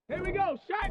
Here we go, shot!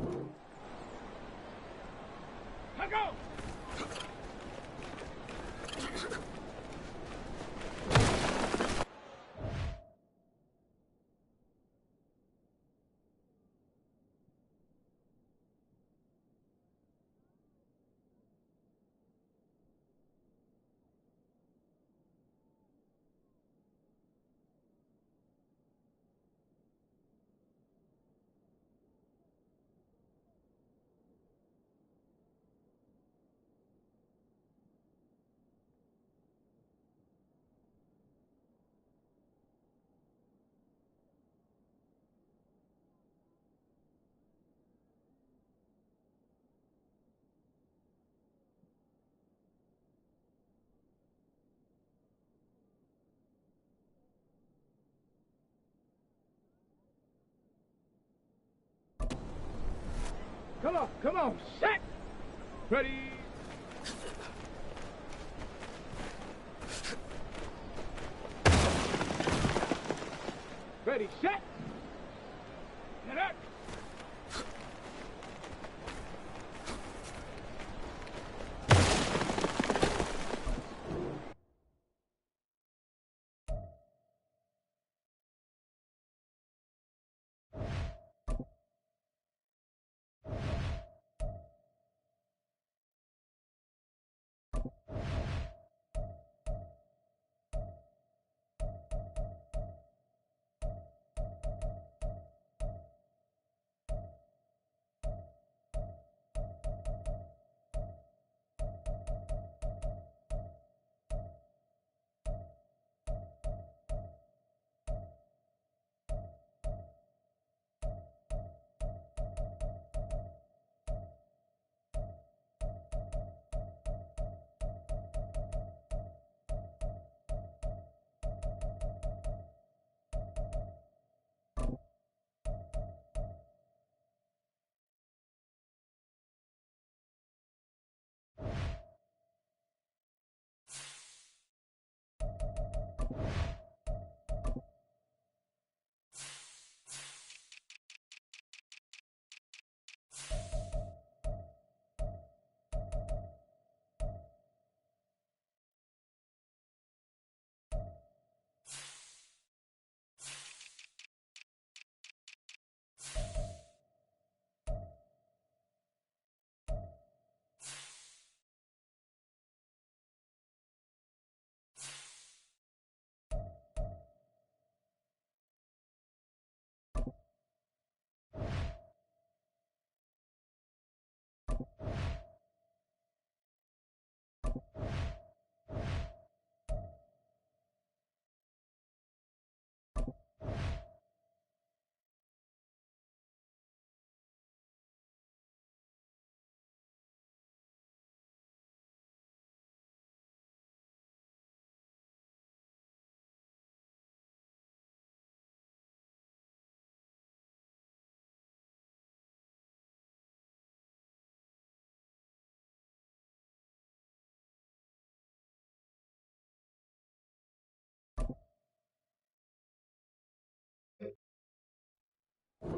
Go! Come on, set! Ready? Ready, set! Get up!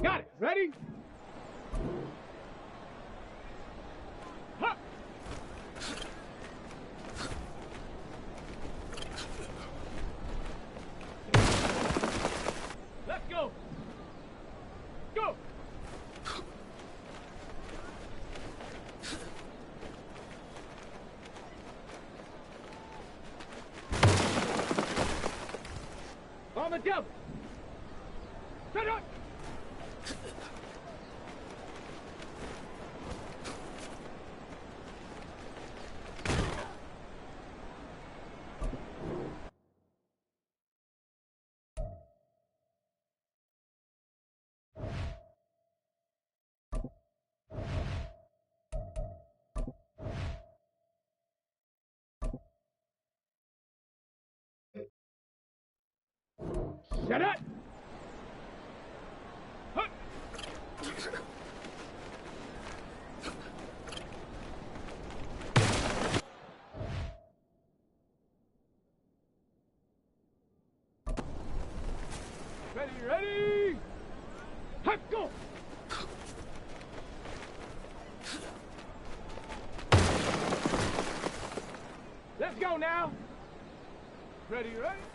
Got it, ready? Huh. Let's go! Go! On the double! Set up! Set up! Huh. Ready, ready! Huh, go! Ready, ready?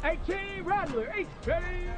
18 Rattler, H, ready?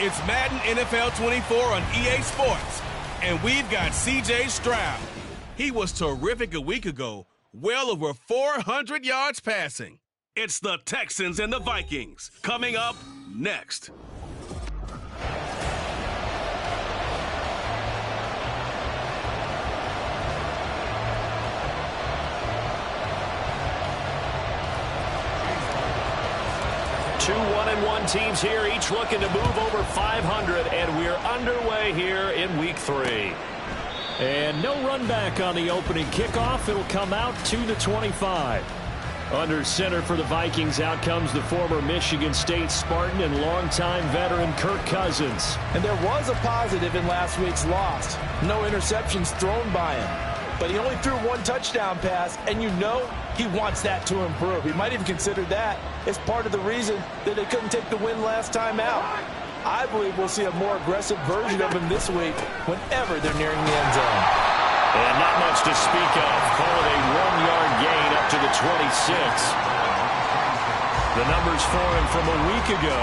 It's Madden NFL 24 on EA Sports, and we've got C.J. Stroud. He was terrific a week ago, well over 400 yards passing. It's the Texans and the Vikings coming up next. Two 1-1 teams here, each looking to move over 500, and we're underway here in Week 3. And no run back on the opening kickoff. It'll come out to the 25. Under center for the Vikings, out comes the former Michigan State Spartan and longtime veteran Kirk Cousins. And there was a positive in last week's loss. No interceptions thrown by him. But he only threw one touchdown pass, and you know he wants that to improve. He might even consider that as part of the reason that they couldn't take the win last time out. I believe we'll see a more aggressive version of him this week whenever they're nearing the end zone. And not much to speak of. Call it a 1-yard gain up to the 26. The numbers for him from a week ago: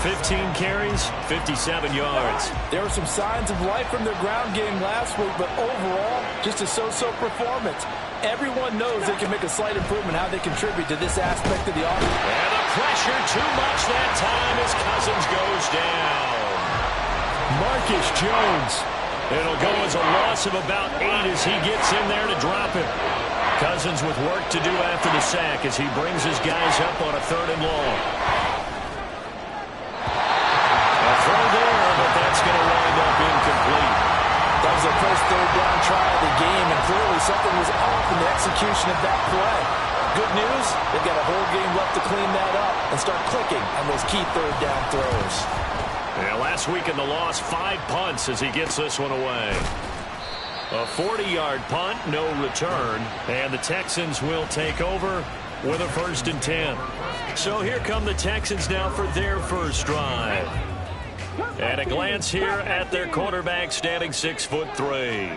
15 carries, 57 yards. There were some signs of life from their ground game last week, but overall, just a so-so performance. Everyone knows they can make a slight improvement how they contribute to this aspect of the offense. And the pressure too much that time as Cousins goes down. Marcus Jones. It'll go as a loss of about 8 as he gets in there to drop him. Cousins with work to do after the sack as he brings his guys up on a 3rd and long. A throw there, but that's going to wind up incomplete. That was their first 3rd down try of the game, and clearly something was off in the execution of that play. Good news, they've got a whole game left to clean that up and start clicking on those key 3rd down throws. Yeah, last week in the loss, 5 punts as he gets this one away. A 40-yard punt, no return, and the Texans will take over with a 1st and 10. So here come the Texans now for their first drive. And a glance here at their quarterback, standing 6'3".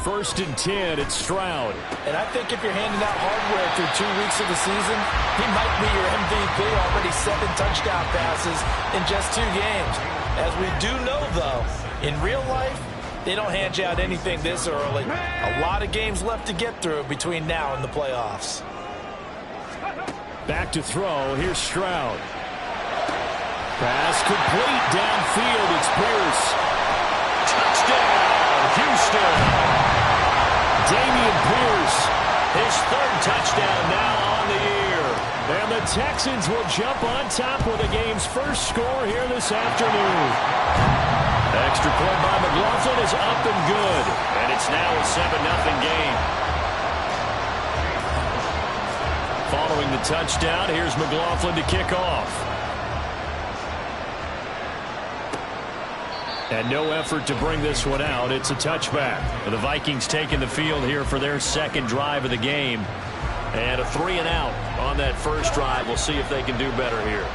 1st and 10, it's Stroud. And I think if you're handing out hardware through 2 weeks of the season, he might be your MVP. Already 7 touchdown passes in just 2 games. As we do know, though, in real life, they don't hand you out anything this early. A lot of games left to get through between now and the playoffs. Back to throw. Here's Stroud. Pass complete downfield. It's Pierce. Touchdown, Houston. Damian Pierce. His 3rd touchdown now on the year. And the Texans will jump on top with the game's first score here this afternoon. Extra point by McLaughlin is up and good. And it's now a 7-0 game. Following the touchdown, here's McLaughlin to kick off. And no effort to bring this one out. It's a touchback. The Vikings taking the field here for their 2nd drive of the game. And a 3 and out on that first drive. We'll see if they can do better here.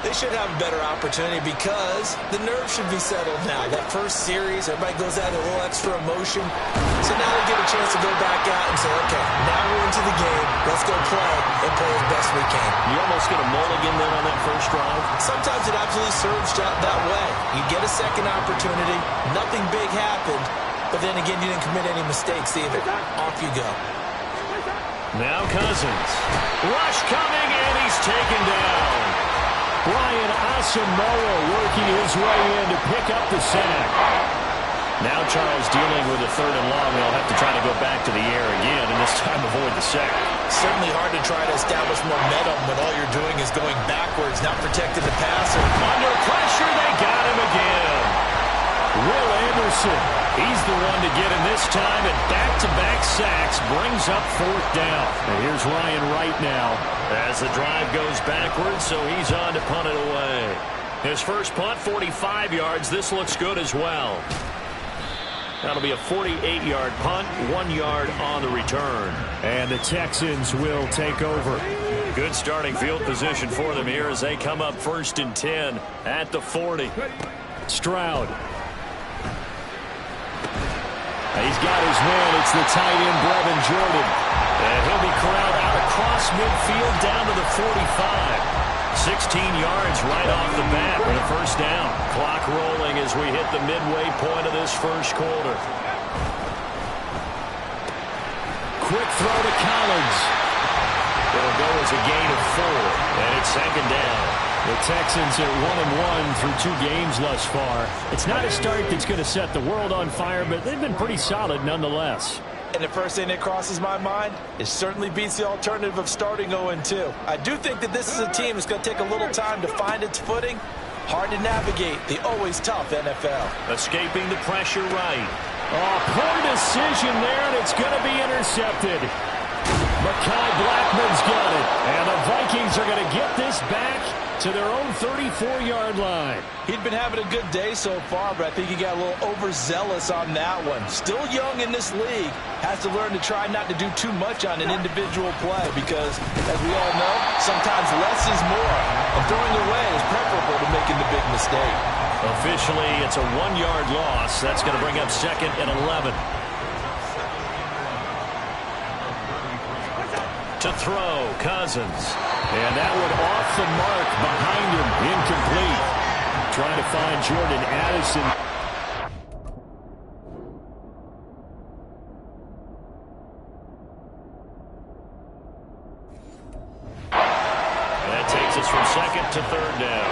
They should have a better opportunity because the nerves should be settled now. That first series, everybody goes out with a little extra emotion. So now they get a chance to go back out and say, okay, now we're into the game. Let's go play and play as best we can. You almost get a mulligan then on that first drive? Sometimes it absolutely serves that way. You get a second opportunity. Nothing big happened. But then again, you didn't commit any mistakes either. Off you go. Now Cousins. Rush coming, and he's taken down. Brian Asamoah working his way in to pick up the sack. Now Charles dealing with a 3rd and long. They'll have to try to go back to the air again, and this time avoid the sack. Certainly hard to try to establish momentum when all you're doing is going backwards, not protecting the passer. Under pressure, they got him again. Will Anderson. He's the one to get him this time, and back-to-back sacks brings up 4th down. And here's Ryan Wright now. As the drive goes backwards, so he's on to punt it away. His first punt, 45 yards. This looks good as well. That'll be a 48-yard punt, 1 yard on the return. And the Texans will take over. Good starting field position for them here as they come up 1st and 10 at the 40. Stroud. He's got his man. It's the tight end, Brevin Jordan. And he'll be corralled out across midfield down to the 45. 16 yards right off the bat for the first down. Clock rolling as we hit the midway point of this first quarter. Quick throw to Collins. It'll go as a gain of 4, and it's second down. The Texans are 1-1 through 2 games thus far. It's not a start that's going to set the world on fire, but they've been pretty solid nonetheless. And the first thing that crosses my mind, it certainly beats the alternative of starting 0-2. I do think that this is a team that's going to take a little time to find its footing. Hard to navigate the always tough NFL. Escaping the pressure right. Oh, poor decision there, and it's going to be intercepted. Mekhi Blackman's got it, and the Vikings are going to get this back to their own 34-yard line. He'd been having a good day so far, but I think he got a little overzealous on that one. Still young in this league. Has to learn to try not to do too much on an individual play because, as we all know, sometimes less is more. And throwing away is preferable to making the big mistake. Officially, it's a 1-yard loss. That's going to bring up second and 11. To throw, Cousins. And that one off the mark behind him. Incomplete. Trying to find Jordan Addison. And that takes us from second to third down.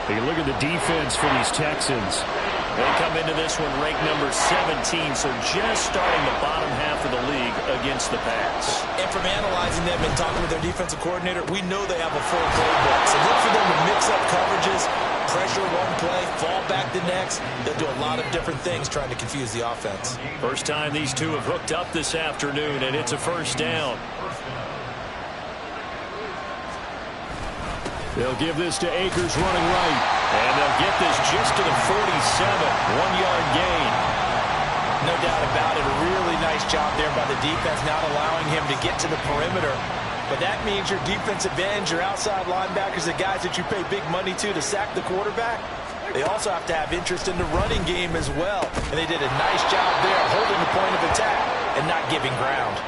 Hey, look at the defense for these Texans. They come into this one ranked number 17, so just starting the bottom half of the league against the pass. And from analyzing them and talking with their defensive coordinator, we know they have a full playbook. So look for them to mix up coverages, pressure one play, fall back the next. They'll do a lot of different things trying to confuse the offense. First time these two have hooked up this afternoon, and it's a first down. They'll give this to Akers running right. And they'll get this just to the 47, 1-yard gain. No doubt about it. A really nice job there by the defense, not allowing him to get to the perimeter. But that means your defensive ends, your outside linebackers, the guys that you pay big money to sack the quarterback, they also have to have interest in the running game as well. And they did a nice job there holding the point of attack and not giving ground.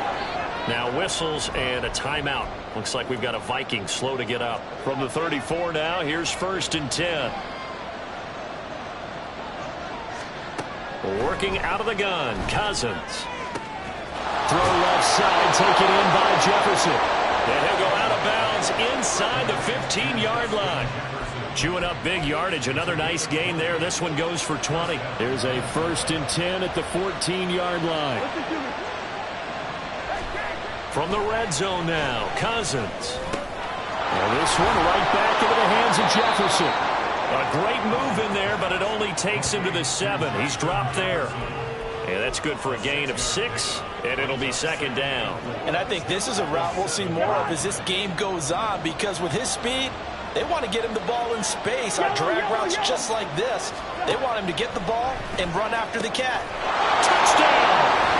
Now whistles and a timeout. Looks like we've got a Viking slow to get up. From the 34 now, here's 1st and 10. Working out of the gun, Cousins. Throw left side, taken in by Jefferson. And he'll go out of bounds inside the 15-yard line. Chewing up big yardage. Another nice gain there. This one goes for 20. There's a 1st and 10 at the 14-yard line. From the red zone now, Cousins. Well, this one right back into the hands of Jefferson. A great move in there, but it only takes him to the 7. He's dropped there. And that's good for a gain of 6, and it'll be second down. And I think this is a route we'll see more of as this game goes on, because with his speed, they want to get him the ball in space on drag routes just like this. They want him to get the ball and run after the cat. Touchdown!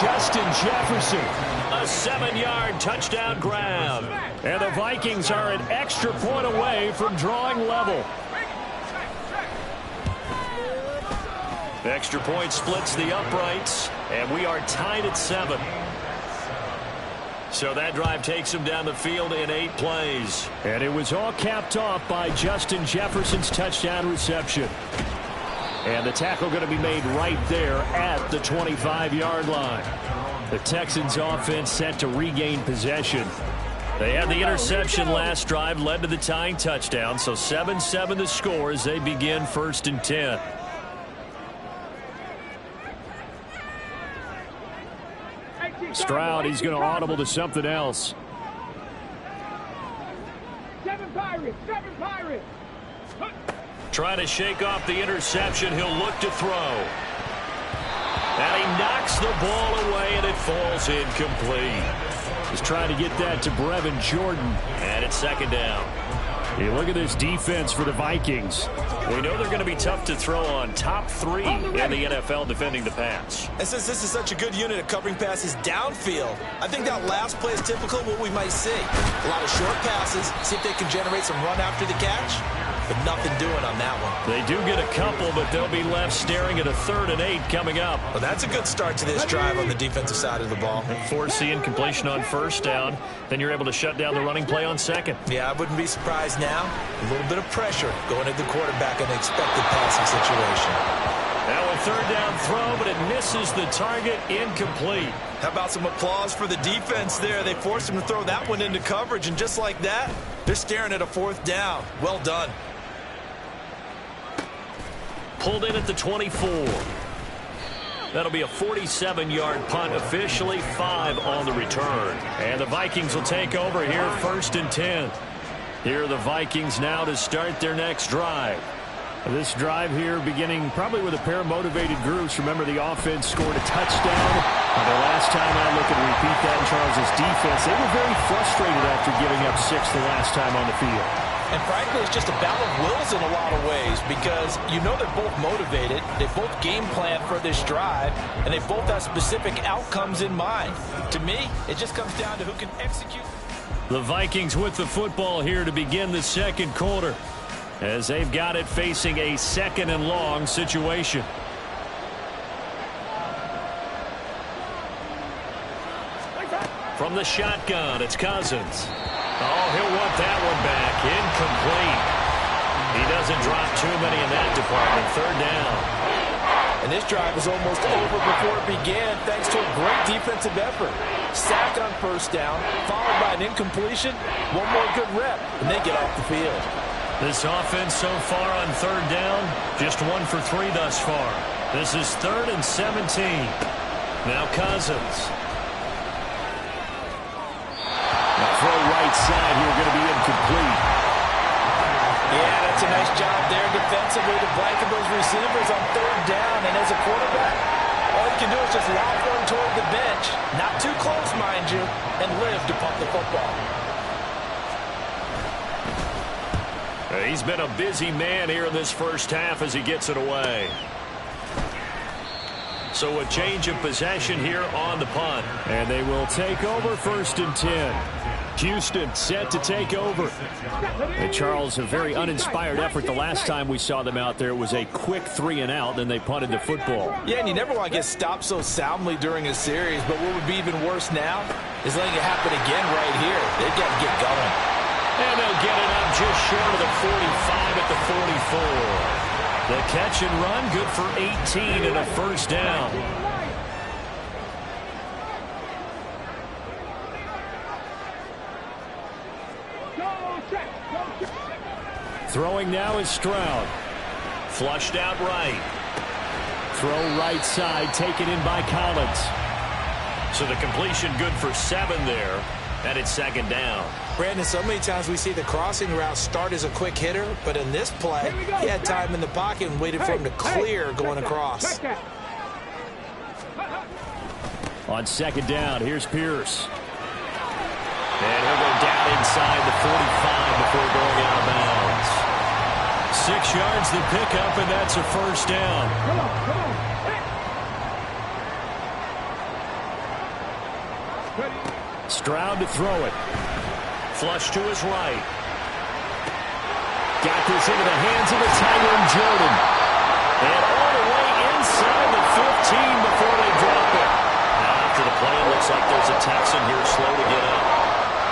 Justin Jefferson. A 7-yard touchdown grab. And the Vikings are an extra point away from drawing level. The extra point splits the uprights, and we are tied at 7. So that drive takes him down the field in 8 plays. And it was all capped off by Justin Jefferson's touchdown reception. And the tackle going to be made right there at the 25-yard line. The Texans offense set to regain possession. They had the interception last drive, led to the tying touchdown. So 7-7 the score as they begin 1st and 10. Stroud, he's going to audible to something else. 7 Pirates, 7 Pirates. Trying to shake off the interception. He'll look to throw. And he knocks the ball away, and it falls incomplete. He's trying to get that to Brevin Jordan. And it's second down. Hey, look at this defense for the Vikings. We know they're going to be tough to throw on. Top 3 in the NFL defending the pass. And since this is such a good unit of covering passes downfield, I think that last play is typical of what we might see. A lot of short passes, see if they can generate some run after the catch. but nothing doing on that one. They do get a couple, but they'll be left staring at a 3rd and 8 coming up. Well, that's a good start to this drive on the defensive side of the ball. Force the incompletion on 1st down. Then you're able to shut down the running play on 2nd. Yeah, I wouldn't be surprised now. A little bit of pressure going at the quarterback in an expected passing situation. Now a 3rd down throw, but it misses the target, incomplete. How about some applause for the defense there? They forced him to throw that one into coverage, and just like that, they're staring at a 4th down. Well done. Pulled in at the 24. That'll be a 47-yard punt, officially 5 on the return. And the Vikings will take over here, 1st and 10. Here are the Vikings now to start their next drive. This drive here beginning probably with a pair of motivated groups. Remember, the offense scored a touchdown. The last time I look and repeat that in Charles' defense, they were very frustrated after giving up 6 the last time on the field. And frankly, it's just a battle of wills in a lot of ways because you know they're both motivated, they both game plan for this drive, and they both have specific outcomes in mind. To me, it just comes down to who can execute. The Vikings with the football here to begin the 2nd quarter, as they've got it facing a 2nd and long situation. From the shotgun, it's Cousins. Oh, he'll want that one back. Incomplete. He doesn't drop too many in that department. 3rd down. And this drive is almost over before it began thanks to a great defensive effort. Sack on 1st down, followed by an incompletion. One more good rep, and they get off the field. This offense so far on 3rd down, just 1 for 3 thus far. This is 3rd and 17. Now Cousins. The throw right side here going to be incomplete. Yeah, that's a nice job there defensively to blanket those receivers on 3rd down. And as a quarterback, all you can do is just lob one toward the bench. Not too close, mind you, and live to punt the football. He's been a busy man here in this 1st half as he gets it away. So a change of possession here on the punt. And they will take over 1st and 10. Houston set to take over. And Charles, a very uninspired effort. The last time we saw them out there, it was a quick 3 and out, then they punted the football. Yeah, and you never want to get stopped so soundly during a series, but what would be even worse now is letting it happen again right here. They've got to get going. And they'll get it up just short of the 45 at the 44. The catch and run, good for 18 and a 1st down. Throwing now is Stroud. Flushed out right. Throw right side, taken in by Collins. So the completion good for 7 there, and it's 2nd down. Brandon, so many times we see the crossing route start as a quick hitter, but in this play, he had time in the pocket and waited for him to clear going across. On 2nd down, here's Pierce. And he'll go down inside the 45 before going out of bounds. 6 yards the pickup, and that's a 1st down. Come on. Stroud to throw it. Flush to his right. Got this into the hands of the tight end, Jordan. And all the way inside the 15 before they drop it. Now after the play, it looks like there's a Texan here slow to get up.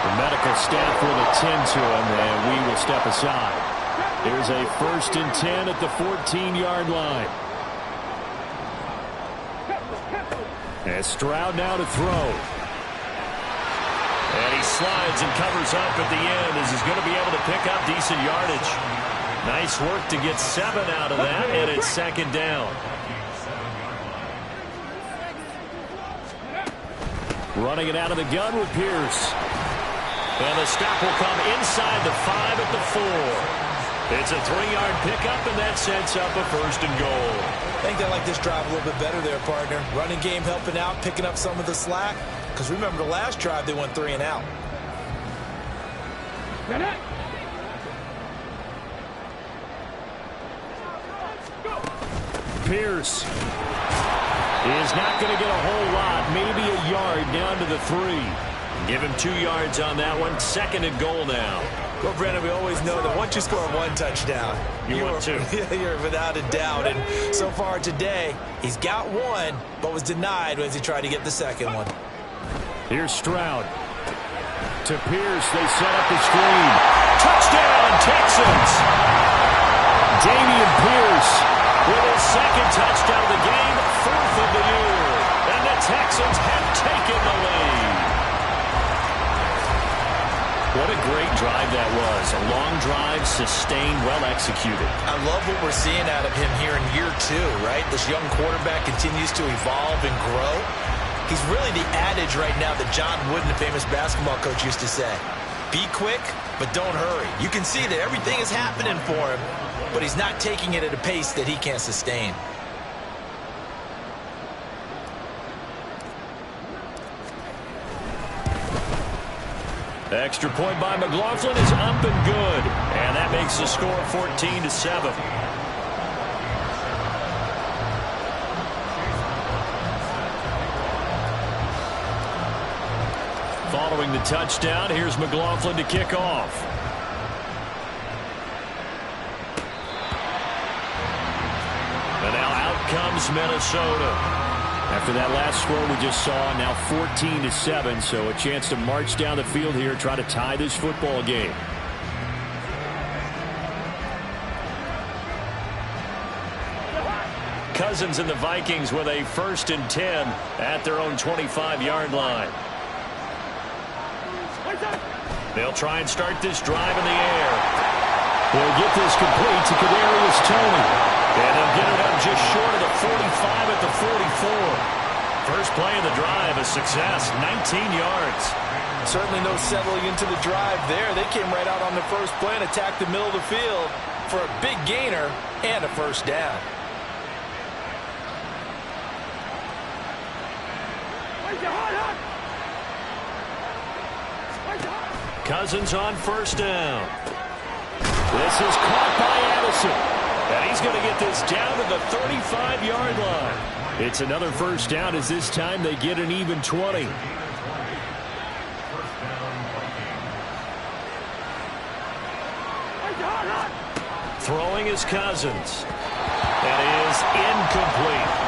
The medical staff will attend to him, and we will step aside. Here's a 1st and 10 at the 14-yard line. And Stroud now to throw. And he slides and covers up at the end as he's going to be able to pick up decent yardage. Nice work to get 7 out of that, and it's 2nd down. Running it out of the gun with Pierce. And the stop will come inside the 5 at the 4. It's a 3-yard pickup, and that sets up a 1st and goal. I think they like this drive a little bit better there, partner. Running game helping out, picking up some of the slack. Because remember, the last drive, they went 3 and out. Pierce is not going to get a whole lot, maybe a yard down to the 3. Give him 2 yards on that one. 2nd and goal now. Well, Brandon, we always know that once you score one touchdown, you're without a doubt. And so far today, he's got one, but was denied as he tried to get the second one. Here's Stroud. To Pierce, they set up the screen. Touchdown, Texans! Dameon Pierce with his second touchdown of the game, 4th of the year. And the Texans have taken the lead. What a great drive that was. A long drive, sustained, well executed. I love what we're seeing out of him here in year 2, right? This young quarterback continues to evolve and grow. He's really the adage right now that John Wooden, the famous basketball coach, used to say. Be quick, but don't hurry. You can see that everything is happening for him, but he's not taking it at a pace that he can't sustain. Extra point by McLaughlin is up and good. And that makes the score 14-7. Following the touchdown, here's McLaughlin to kick off. And now out comes Minnesota. After that last score we just saw, now 14-7, so a chance to march down the field here, try to tie this football game. Cousins and the Vikings with a 1st and 10 at their own 25-yard line. They'll try and start this drive in the air. They'll get this complete to Kadarius Toney. And they'll get it up just short of the 45 at the 44. First play of the drive, a success, 19 yards. Certainly no settling into the drive there. They came right out on the first play and attacked the middle of the field for a big gainer and a first down. Cousins on first down. This is caught by Addison. And he's going to get this down to the 35-yard line. It's another first down as this time they get an even 20. Throwing is Cousins. That is incomplete.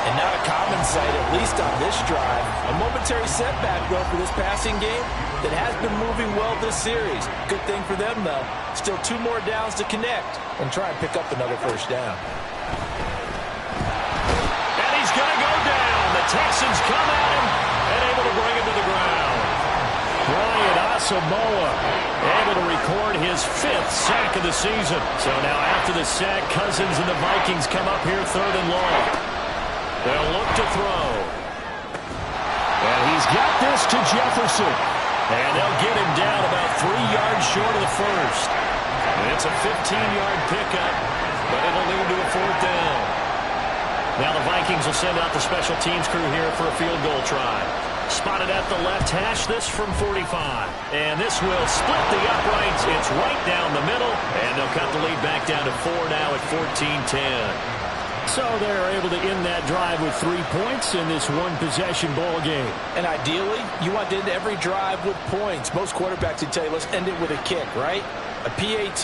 And not a common sight, at least on this drive. A momentary setback, though, for this passing game that has been moving well this series. Good thing for them, though. Still 2 more downs to connect and try and pick up another first down. And he's going to go down. The Texans come at him and able to bring him to the ground. Brian Asamoah able to record his 5th sack of the season. So now after the sack, Cousins and the Vikings come up here 3rd and long. They'll look to throw. And he's got this to Jefferson. And they'll get him down about 3 yards short of the first. And it's a 15-yard pickup, but it'll lead to a 4th down. Now the Vikings will send out the special teams crew here for a field goal try. Spotted at the left hash, this from 45. And this will split the uprights. It's right down the middle. And they'll cut the lead back down to 4 now at 14-10. So they're able to end that drive with 3 points in this one-possession ball game. And ideally, you want to end every drive with points. Most quarterbacks would tell you, let's end it with a kick, right? A PAT,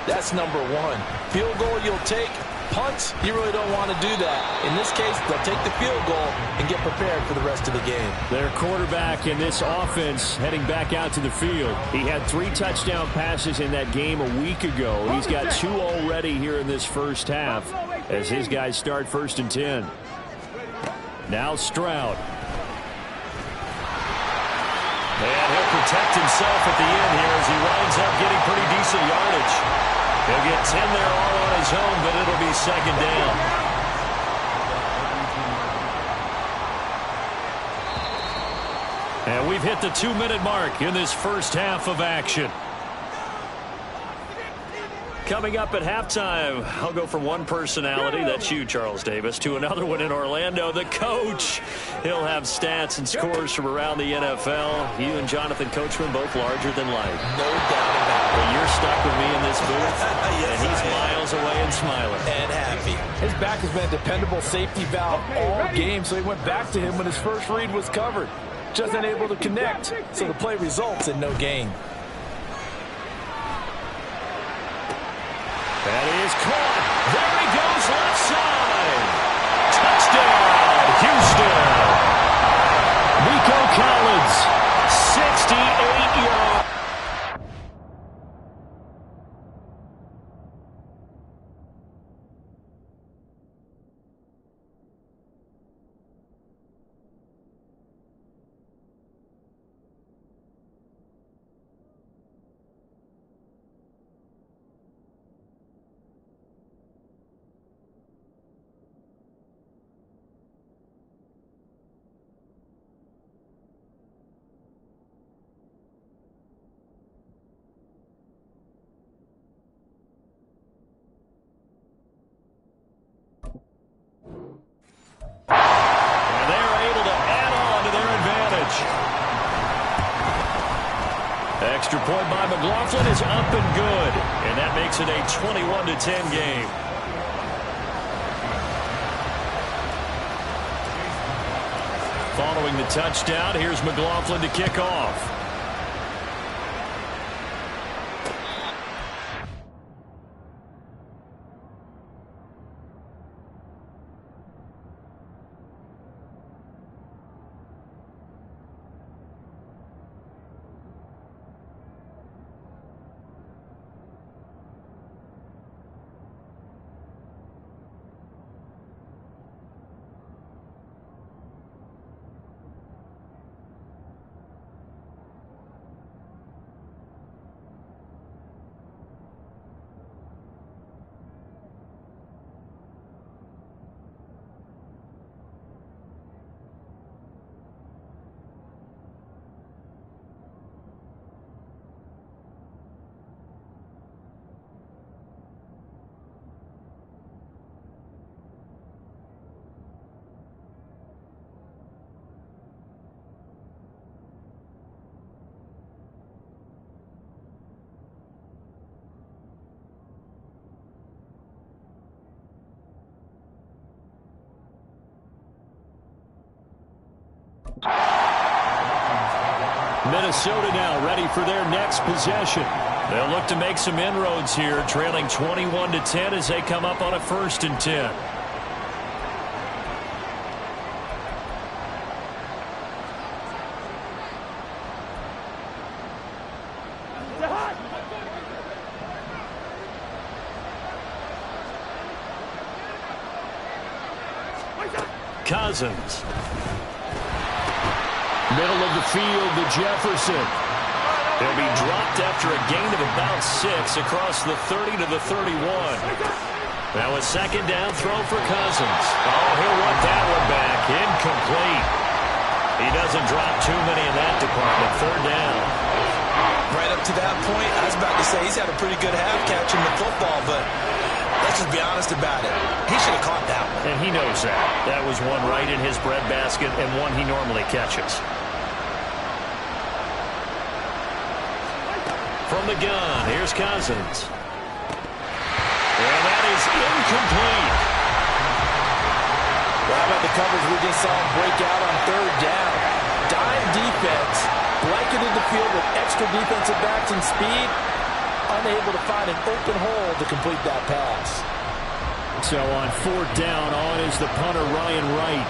that's number 1. Field goal you'll take. Punts, you really don't want to do that. In this case, they'll take the field goal and get prepared for the rest of the game. Their quarterback in this offense heading back out to the field. He had 3 touchdown passes in that game a week ago. He's got 2 already here in this first half as his guys start 1st and 10. Now Stroud. And he'll protect himself at the end here as he winds up getting pretty decent yardage. He'll get 10 there all on his own, but it'll be 2nd down. And we've hit the 2-minute mark in this first half of action. Coming up at halftime, I'll go from one personality, that's you, Charles Davis, to another one in Orlando, the coach. He'll have stats and scores from around the NFL. You and Jonathan Coachman, both larger than life. No doubt about it. Well, you're stuck with me in this booth, yes, and he's miles away and smiling. And happy. His back has been a dependable safety valve all game, so he went back to him when his first read was covered. Just unable to connect, so the play results in no gain. That is caught. There he goes, left side. Touchdown, Houston. Nico Collins, 68 yards. Extra point by McLaughlin is up and good, and that makes it a 21-10 game. Following the touchdown, here's McLaughlin to kick off. Minnesota now ready for their next possession. They'll look to make some inroads here, trailing 21-10 as they come up on a 1st and 10. Cousins. Middle of the field to Jefferson. He'll be dropped after a gain of about 6 across the 30 to the 31. Now a 2nd down throw for Cousins. Oh, he'll want that one back. Incomplete. He doesn't drop too many in that department. 3rd down. Right up to that point, I was about to say he's had a pretty good half catching the football, but let's just be honest about it. He should have caught that one. And he knows that. That was one right in his breadbasket and one he normally catches. From the gun, here's Cousins. And that is incomplete. How about the coverage we just saw him break out on 3rd down? Dime defense, blanketed the field with extra defensive backs and speed, unable to find an open hole to complete that pass. So on 4th down, on is the punter, Ryan Wright.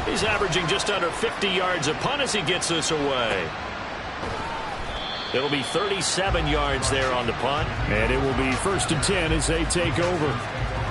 He's averaging just under 50 yards a punt as he gets this away. It'll be 37 yards there on the punt. And it will be 1st and 10 as they take over.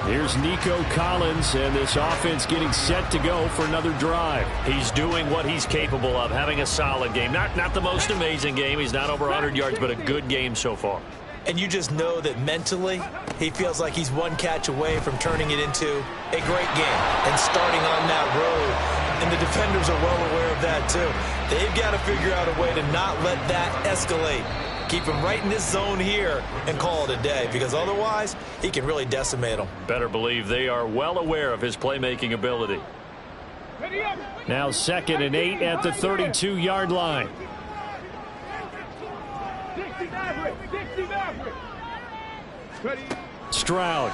Here's Nico Collins, and this offense getting set to go for another drive. He's doing what he's capable of, having a solid game. Not the most amazing game. He's not over 100 yards, but a good game so far. And you just know that mentally, he feels like he's one catch away from turning it into a great game and starting on that road. And the defenders are well aware of that, too. They've got to figure out a way to not let that escalate. Keep him right in this zone here and call it a day, because otherwise, he can really decimate them. Better believe they are well aware of his playmaking ability. Now 2nd and 8 at the 32-yard line. Stroud.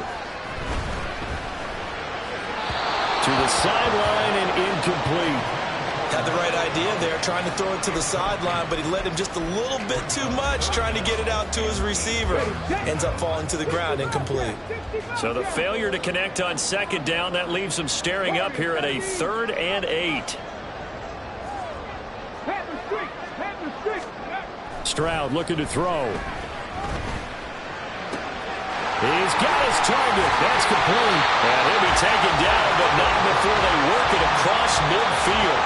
To the sideline and incomplete. Had the right idea there, trying to throw it to the sideline, but he led him just a little bit too much, trying to get it out to his receiver. Ends up falling to the ground, incomplete. So the failure to connect on second down, that leaves him staring up here at a 3rd and 8. Stroud looking to throw. He's got his target. That's complete. And he'll be taken down, but not before they work it across midfield.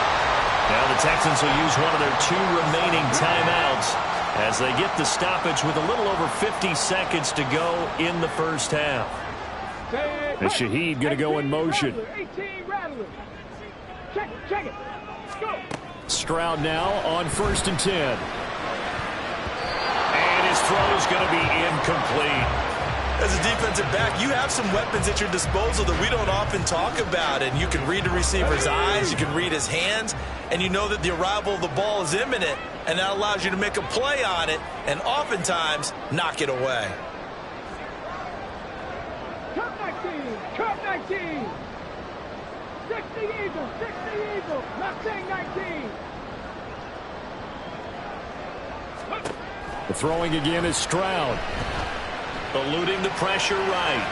Now the Texans will use one of their 2 remaining timeouts as they get the stoppage with a little over 50 seconds to go in the first half. And Shaheed going to go in motion. Stroud now on 1st and 10. And his throw is going to be incomplete. As a defensive back, you have some weapons at your disposal that we don't often talk about. And you can read the receiver's eyes, you can read his hands, and you know that the arrival of the ball is imminent, and that allows you to make a play on it and oftentimes knock it away. Cut 19! Cut 19! 60 Eagles! 60 Eagles! Not saying 19! The throwing again is Stroud. Eluding the pressure right.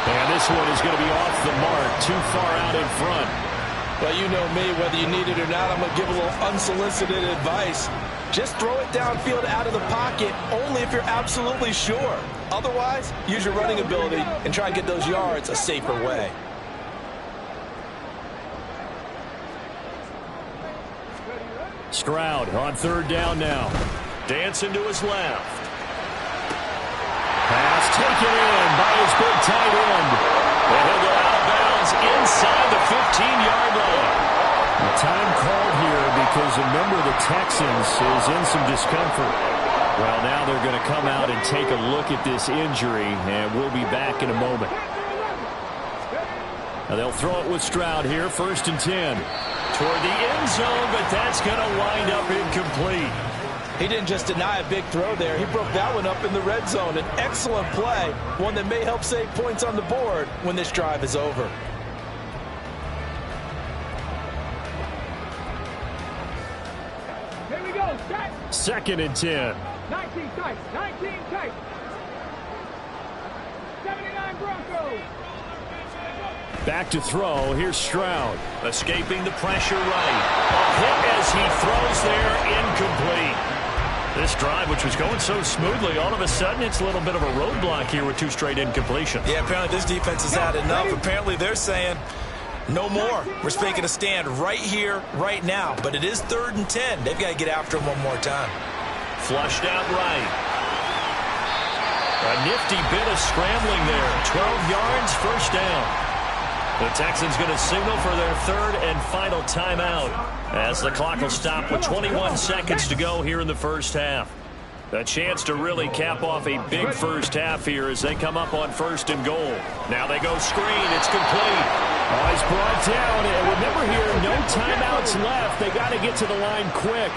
And this one is going to be off the mark, too far out in front. Well, you know me, whether you need it or not, I'm going to give a little unsolicited advice. Just throw it downfield out of the pocket only if you're absolutely sure. Otherwise, use your running ability and try and get those yards a safer way. Stroud on 3rd down now. Dancing to his left. Pass taken in by his big tight end. And he'll go out of bounds inside the 15-yard line. The time called here because a member of the Texans is in some discomfort. Well, now they're going to come out and take a look at this injury, and we'll be back in a moment. Now they'll throw it with Stroud here, 1st and 10. Toward the end zone, but that's going to wind up incomplete. He didn't just deny a big throw there. He broke that one up in the red zone. An excellent play, one that may help save points on the board when this drive is over. Here we go, set. 2nd and 10. 19 tight, 19 tight. 79 Broncos. Back to throw. Here's Stroud. Escaping the pressure right. A hit as he throws there, incomplete. This drive, which was going so smoothly, all of a sudden it's a little bit of a roadblock here with 2 straight incompletions. Yeah, apparently this defense has had enough. Apparently they're saying no more. We're making a stand right here, right now. But it is 3rd and 10. They've got to get after him one more time. Flushed out right. A nifty bit of scrambling there. 12 yards, 1st down. The Texans going to signal for their 3rd and final timeout as the clock will stop with 21 seconds to go here in the first half. A chance to really cap off a big first half here as they come up on 1st and goal. Now they go screen. It's complete. Oh, he's brought down. And remember here, no timeouts left. They got to get to the line quick.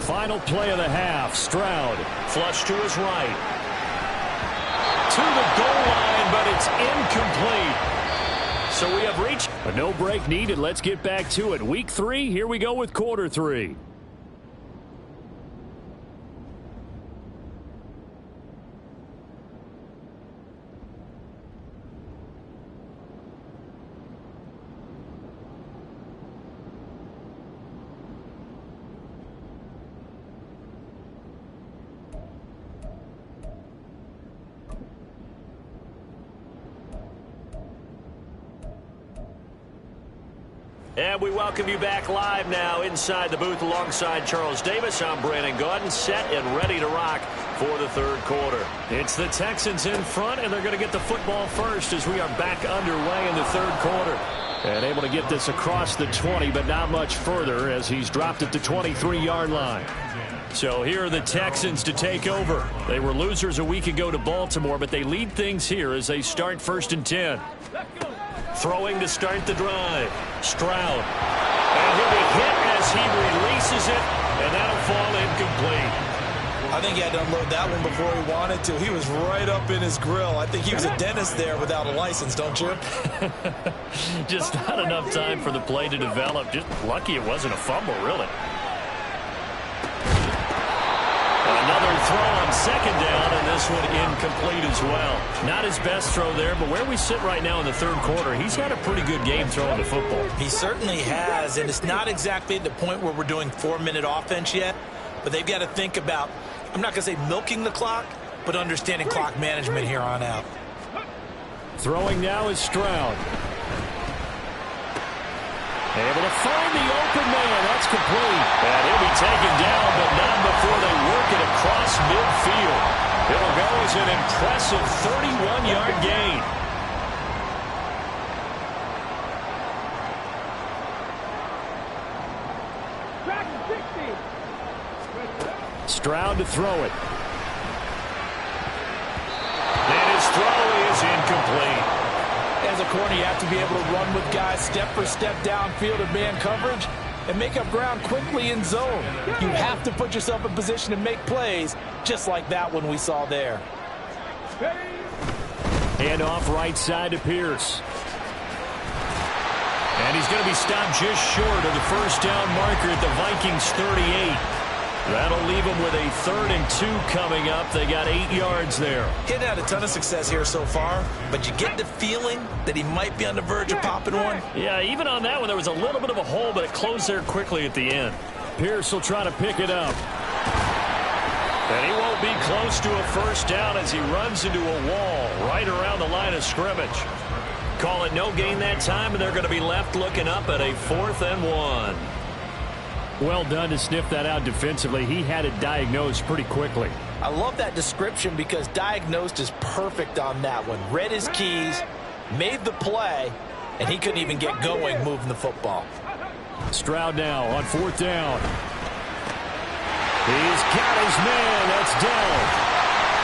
Final play of the half. Stroud. Flush to his right. To the goal line, but it's incomplete. So we have reached a no break needed. Let's get back to it. Week 3, here we go with quarter 3. And we welcome you back live now inside the booth alongside Charles Davis. I'm Brandon Gaudin, set and ready to rock for the 3rd quarter. It's the Texans in front, and they're going to get the football first as we are back underway in the 3rd quarter. And able to get this across the 20, but not much further as he's dropped it to 23-yard line. So here are the Texans to take over. They were losers a week ago to Baltimore, but they lead things here as they start 1st and 10. Throwing to start the drive. Stroud. And he'll be hit as he releases it, and that'll fall incomplete. I think he had to unload that one before he wanted to. He was right up in his grill. I think he was a dentist there without a license, don't you? Just not enough time for the play to develop. Just lucky it wasn't a fumble, really. Another throw on second down, and this one incomplete as well. Not his best throw there, but where we sit right now in the third quarter, he's had a pretty good game throwing the football. He certainly has, and it's not exactly at the point where we're doing 4-minute offense yet, but they've got to think about, I'm not going to say milking the clock, but understanding clock management here on out. Throwing now is Stroud. Able to find the open man. That's complete. And he'll be taken down, but not before they work it across midfield. It'll go as an impressive 31-yard gain. Stroud to throw it. And his throw is incomplete. As a corner, you have to be able to run with guys step for step downfield in man coverage and make up ground quickly in zone. You have to put yourself in position to make plays, just like that one we saw there. Hand off right side to Pierce. And he's going to be stopped just short of the first down marker at the Vikings 38. That'll leave them with a 3rd and 2 coming up. They got 8 yards there. He's had a ton of success here so far, but you get the feeling that he might be on the verge of popping one. Yeah, even on that one, there was a little bit of a hole, but it closed there quickly at the end. Pierce will try to pick it up. And he won't be close to a first down as he runs into a wall right around the line of scrimmage. Call it no gain that time, and they're going to be left looking up at a 4th and 1. Well done to sniff that out defensively. He had it diagnosed pretty quickly. I love that description because diagnosed is perfect on that one. Read his keys, made the play, and he couldn't even get going moving the football. Stroud now on 4th down. He's got his man. That's down.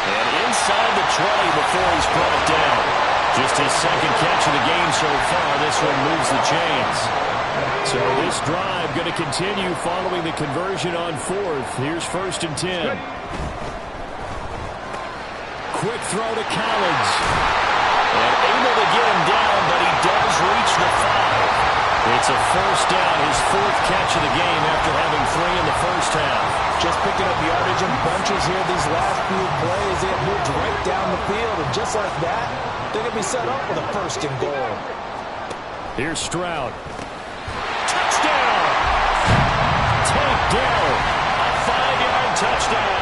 And inside the 20 before he's brought down. Just his 2nd catch of the game so far. This one moves the chains. So this drive going to continue following the conversion on 4th. Here's 1st and 10. Quick throw to Collins. And able to get him down, but he does reach the 5. It's a first down, his 4th catch of the game after having 3 in the first half. Just picking up yardage in bunches here these last few plays. They have moved right down the field, and just like that, they're going to be set up with a 1st and goal. Here's Stroud. Touchdown! Takedown! A 5-yard touchdown!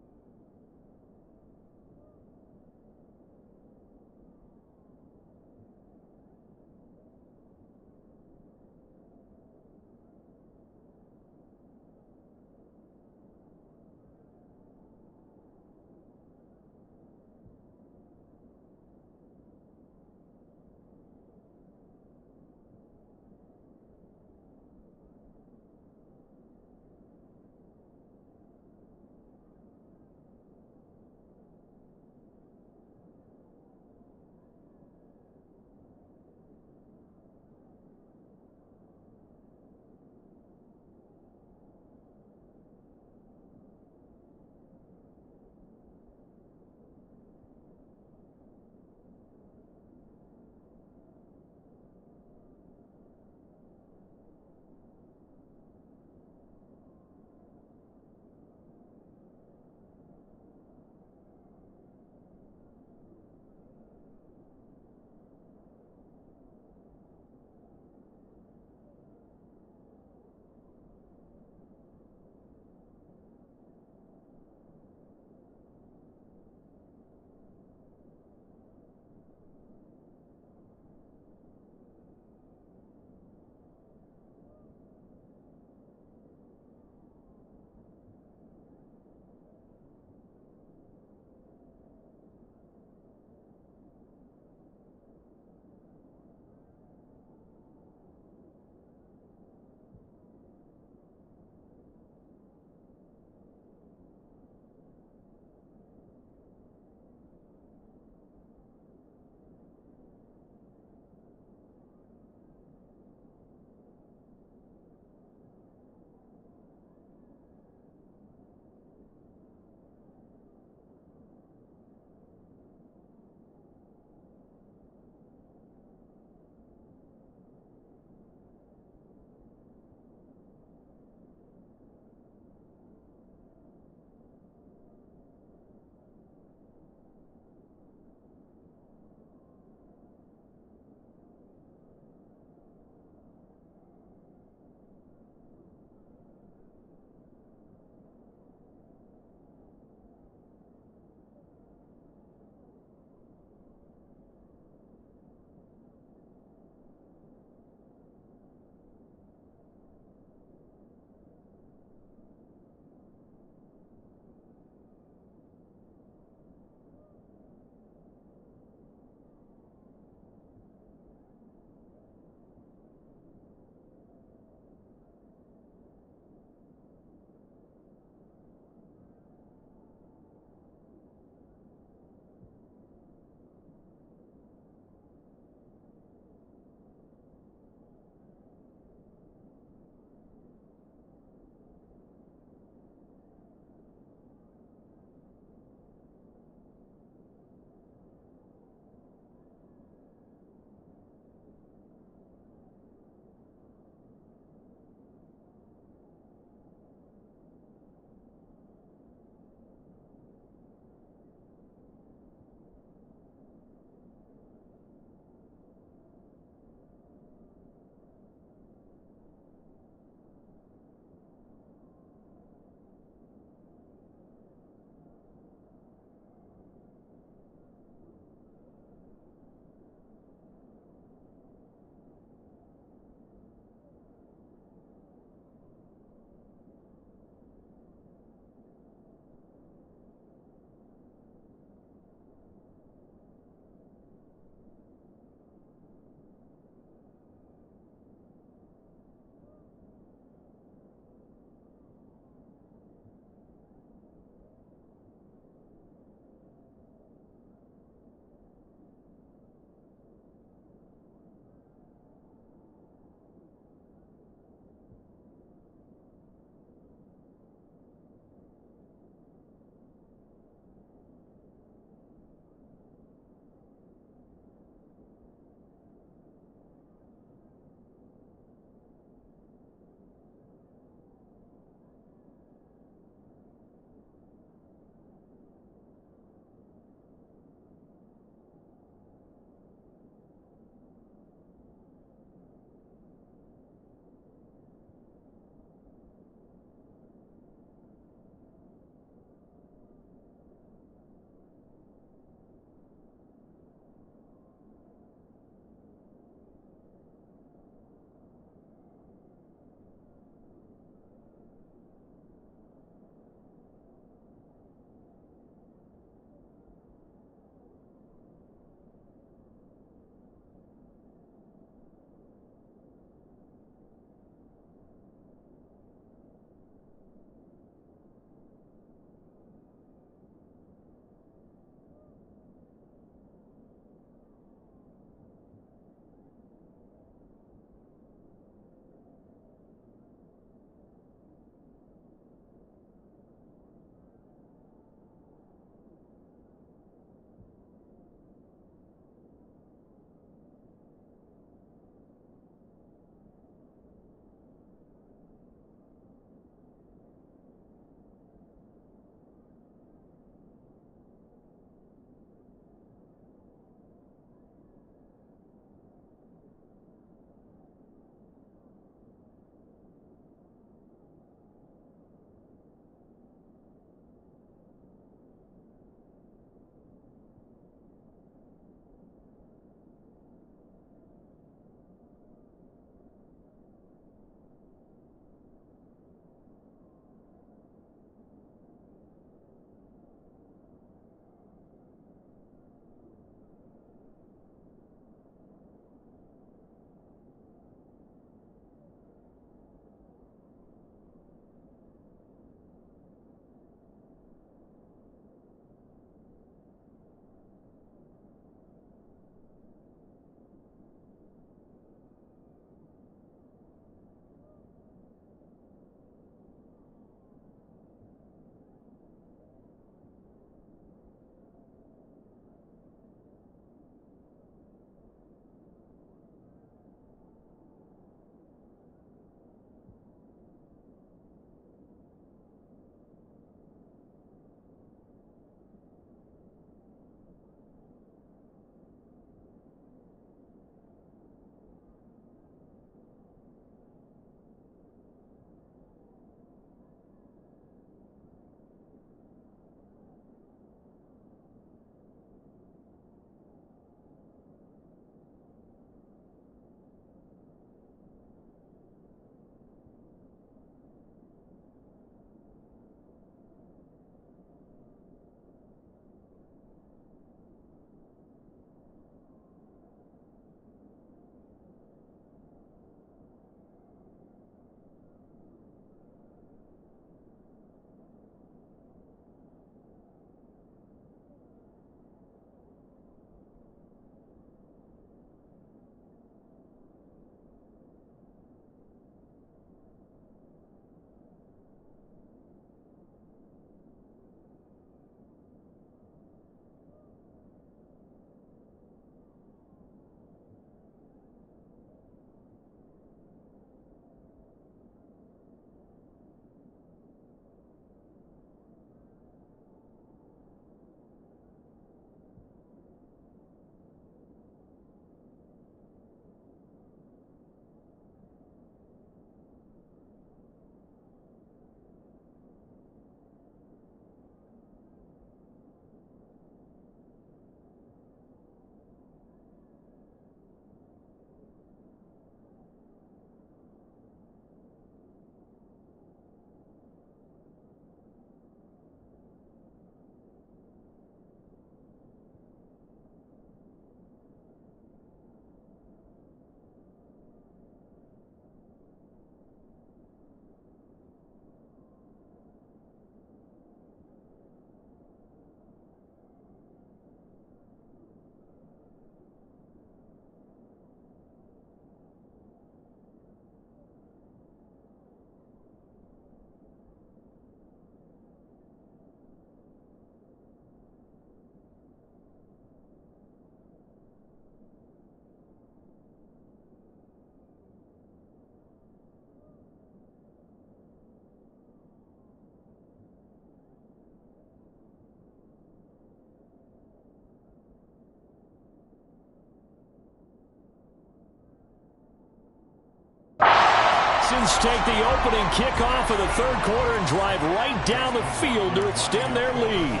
Texans take the opening kickoff of the third quarter and drive right down the field to extend their lead.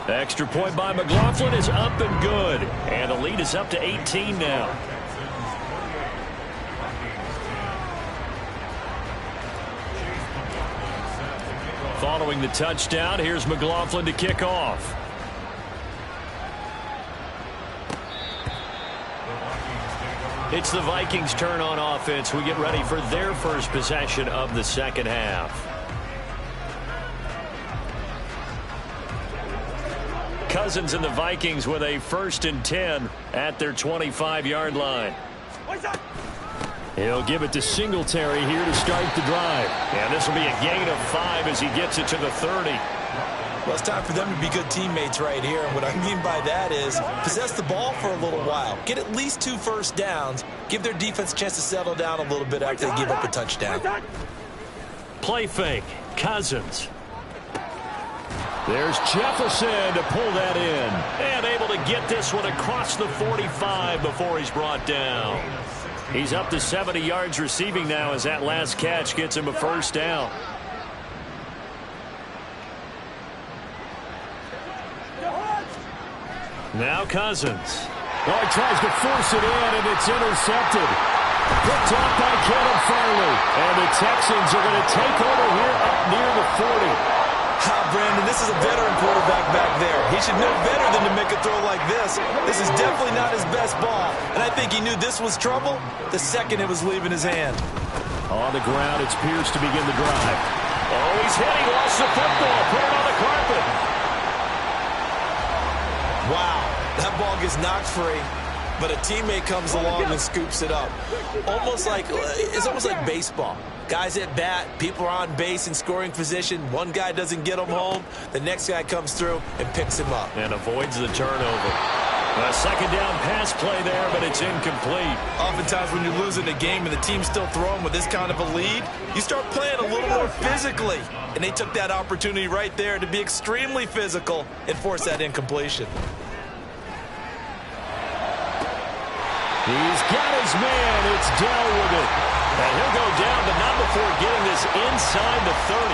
Extra point by McLaughlin is up and good. And the lead is up to 18 now. Following the touchdown, here's McLaughlin to kick off. It's the Vikings' turn on offense. We get ready for their first possession of the second half. Cousins and the Vikings with a 1st and 10 at their 25-yard line. He'll give it to Singletary here to start the drive. And this will be a gain of 5 as he gets it to the 30. Well, it's time for them to be good teammates right here. And what I mean by that is possess the ball for a little while. Get at least 2 first downs. Give their defense a chance to settle down a little bit after they give up a touchdown. Play fake. Cousins. There's Jefferson to pull that in. And able to get this one across the 45 before he's brought down. He's up to 70 yards receiving now as that last catch gets him a first down. Now Cousins. Oh, he tries to force it in, and it's intercepted. Picked off by Kevin Farley. And the Texans are going to take over here up near the 40. Brandon, this is a veteran quarterback back there. He should know better than to make a throw like this. This is definitely not his best ball. And I think he knew this was trouble the second it was leaving his hand. On the ground, it's Pierce to begin the drive. Oh, he's hit. He lost the football. Put it on the carpet. Wow, that ball gets knocked free, but a teammate comes along and scoops it up. It's almost like baseball. Guys at bat, people are on base in scoring position. One guy doesn't get him home. The next guy comes through and picks him up. And avoids the turnover. A second down pass play there, but it's incomplete. Oftentimes when you're losing a game and the team's still throwing with this kind of a lead, you start playing a little more physically. And they took that opportunity right there to be extremely physical and force that incompletion. He's got his man. It's Dell with it. And he'll go down, but not before getting this inside the 30.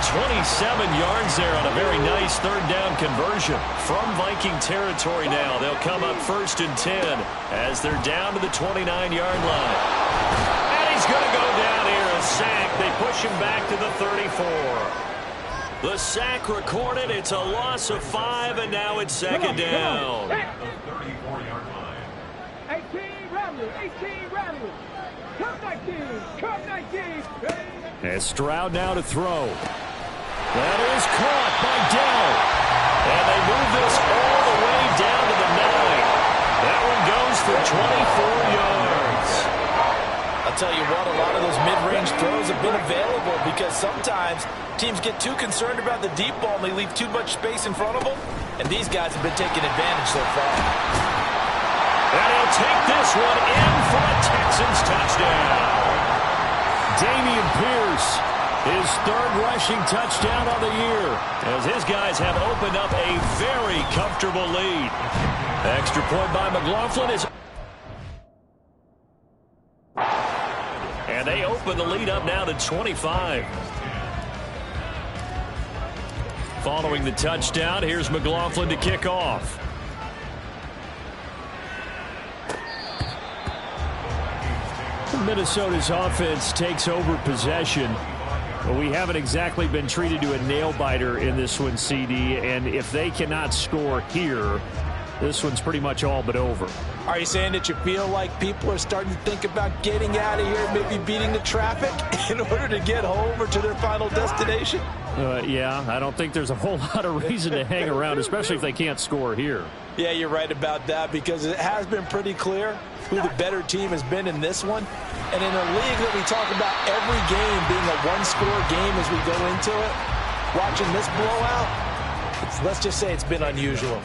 27 yards there on a very nice third down conversion. From Viking territory now, they'll come up 1st and 10 as they're down to the 29-yard line. And he's going to go down here, a sack. They push him back to the 34. The sack recorded. It's a loss of 5, and now it's second down. 18 Ramley, 18 Ramley. Come 19, come 19. And Stroud now to throw. That is caught by Dell. And they move this all the way down to the 9. That one goes for 24 yards. I'll tell you what, a lot of those mid-range throws have been available because sometimes teams get too concerned about the deep ball and they leave too much space in front of them. And these guys have been taking advantage so far. And he'll take this one in for a Texans touchdown. Dameon Pierce, his 3rd rushing touchdown of the year, as his guys have opened up a very comfortable lead. Extra point by McLaughlin is... And they open the lead up now to 25. Following the touchdown, here's McLaughlin to kick off. Minnesota's offense takes over possession. But we haven't exactly been treated to a nail-biter in this one, CD. And if they cannot score here, this one's pretty much all but over. Are you saying that you feel like people are starting to think about getting out of here, maybe beating the traffic in order to get home or to their final destination? Yeah, I don't think there's a whole lot of reason to hang around, especially if they can't score here. Yeah, you're right about that because it has been pretty clear who the better team has been in this one. And in a league that we talk about every game being a one-score game as we go into it, watching this blowout, let's just say it's been unusual.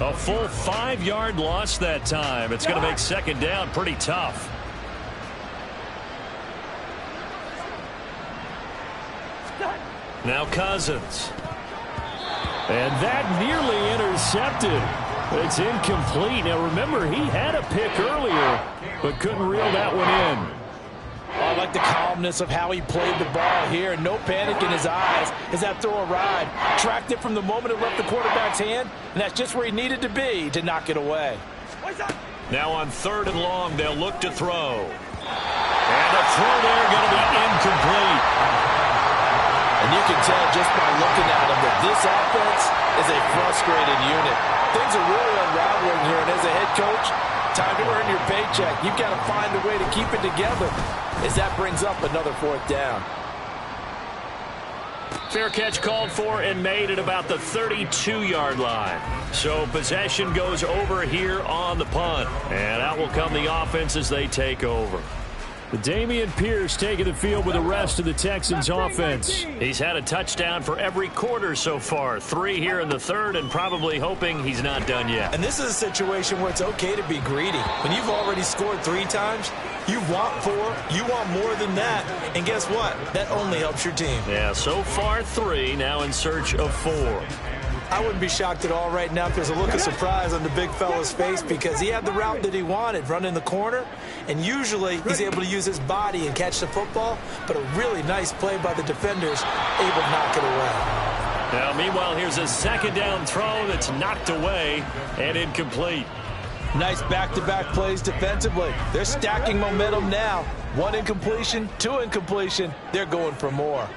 A full 5-yard loss that time. It's going to make second down pretty tough. Now Cousins. And that nearly intercepted. It's incomplete. Now remember, he had a pick earlier, but couldn't reel that one in. like the calmness of how he played the ball here. No panic in his eyes as that throw arrived. Tracked it from the moment it left the quarterback's hand, and that's just where he needed to be to knock it away. Now on 3rd and long, they'll look to throw. And the throw there going to be incomplete. And you can tell just by looking at him that this offense is a frustrated unit. Things are really unraveling here, and as a head coach, time to earn your paycheck. You've got to find a way to keep it together as that brings up another 4th down. Fair catch called for and made at about the 32-yard line. So possession goes over here on the punt. And out will come the offense as they take over. Dameon Pierce taking the field with the rest of the Texans offense. He's had a touchdown for every quarter so far. 3 here in the 3rd, and probably hoping he's not done yet. And this is a situation where it's okay to be greedy. When you've already scored 3 times, you want 4, you want more than that. And guess what? That only helps your team. Yeah, so far 3, now in search of 4. I wouldn't be shocked at all right now if there's a look of surprise on the big fella's face because he had the route that he wanted, running the corner, and usually he's able to use his body and catch the football, but a really nice play by the defenders, able to knock it away. Now, meanwhile, here's a 2nd down throw that's knocked away and incomplete. Nice back-to-back plays defensively. They're stacking momentum now. 1 incompletion, 2 incompletion. They're going for more.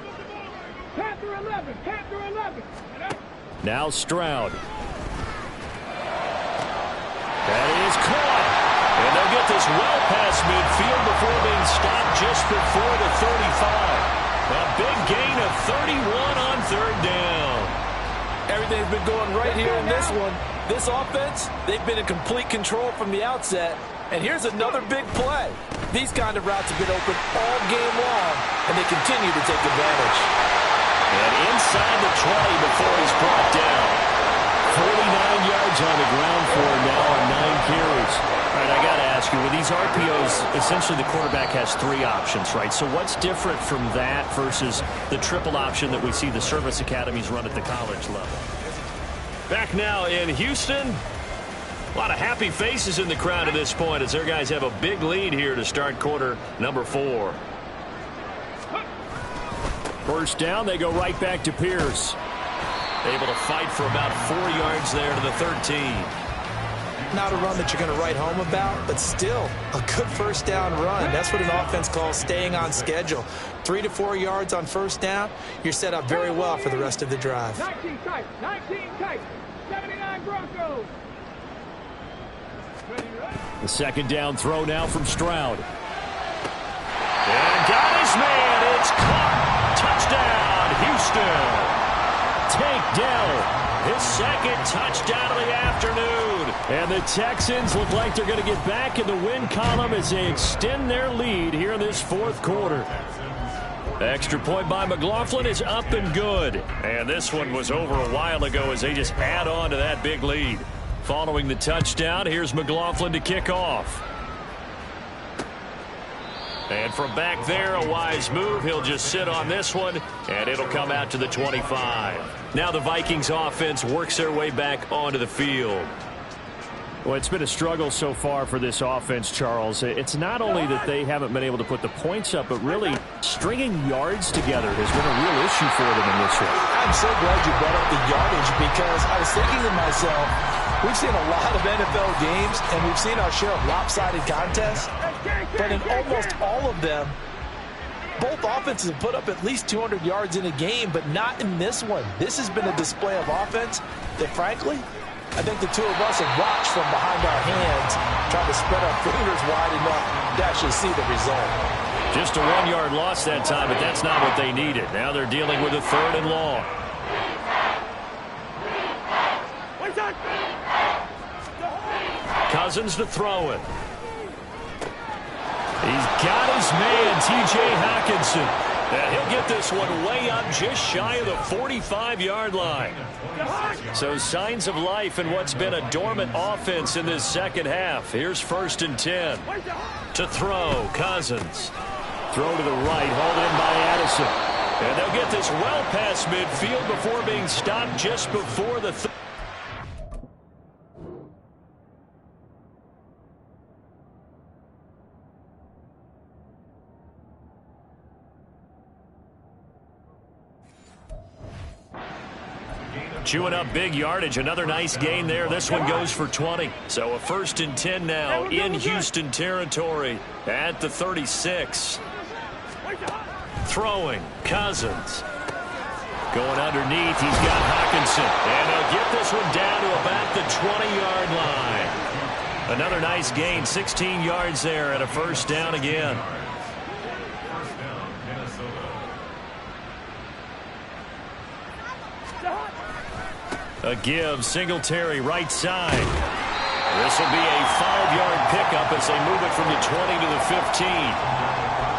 Panther 11, Panther 11. Now Stroud. That is caught. And they'll get this well past midfield before being stopped just before the 35. A big gain of 31 on 3rd down. Everything's been going right here in this one. This offense, they've been in complete control from the outset. And here's another big play. These kind of routes have been open all game long, and they continue to take advantage. And inside the 20 before he's brought down. 49 yards on the ground for him now on 9 carries. All right, I got to ask you, with these RPOs, essentially the quarterback has 3 options, right? So what's different from that versus the triple option that we see the service academies run at the college level? Back now in Houston. A lot of happy faces in the crowd at this point as their guys have a big lead here to start quarter number 4. 1st down, they go right back to Pierce. Able to fight for about 4 yards there to the 13. Not a run that you're going to write home about, but still a good 1st down run. That's what an offense calls staying on schedule. 3 to 4 yards on 1st down, you're set up very well for the rest of the drive. 19 tight, 79 Broncos. The 2nd down throw now from Stroud. And got his man. It's caught. Touchdown, Houston. Tank Dell. His 2nd touchdown of the afternoon. And the Texans look like they're going to get back in the win column as they extend their lead here in this 4th quarter. Extra point by McLaughlin is up and good. And this one was over a while ago as they just add on to that big lead. Following the touchdown, here's McLaughlin to kick off. And from back there, a wise move. He'll just sit on this one, and it'll come out to the 25. Now the Vikings offense works their way back onto the field. Well, it's been a struggle so far for this offense, Charles. It's not only that they haven't been able to put the points up, but really stringing yards together has been a real issue for them in this one. I'm so glad you brought up the yardage because I was thinking to myself, we've seen a lot of NFL games, and we've seen our share of lopsided contests, but in almost all of them, both offenses have put up at least 200 yards in a game, but not in this one. This has been a display of offense that, frankly, I think the two of us have watched from behind our hands, trying to spread our fingers wide enough to actually see the result. Just a 1-yard loss that time, but that's not what they needed. Now they're dealing with a 3rd and long. Cousins to throw it. He's got his man, T.J. Hockenson. And he'll get this one way up just shy of the 45-yard line. So signs of life in what's been a dormant offense in this 2nd half. Here's 1st and 10. To throw, Cousins. Throw to the right, hauled in by Addison. And they'll get this well past midfield before being stopped just before the Chewing up big yardage. Another nice gain there. This one goes for 20. So a 1st and 10 now in Houston territory at the 36. Throwing. Cousins. Going underneath. He's got Hawkinson. And they'll get this one down to about the 20-yard line. Another nice gain. 16 yards there and a 1st down again. A give, Singletary right side. This will be a 5-yard pickup as they move it from the 20 to the 15.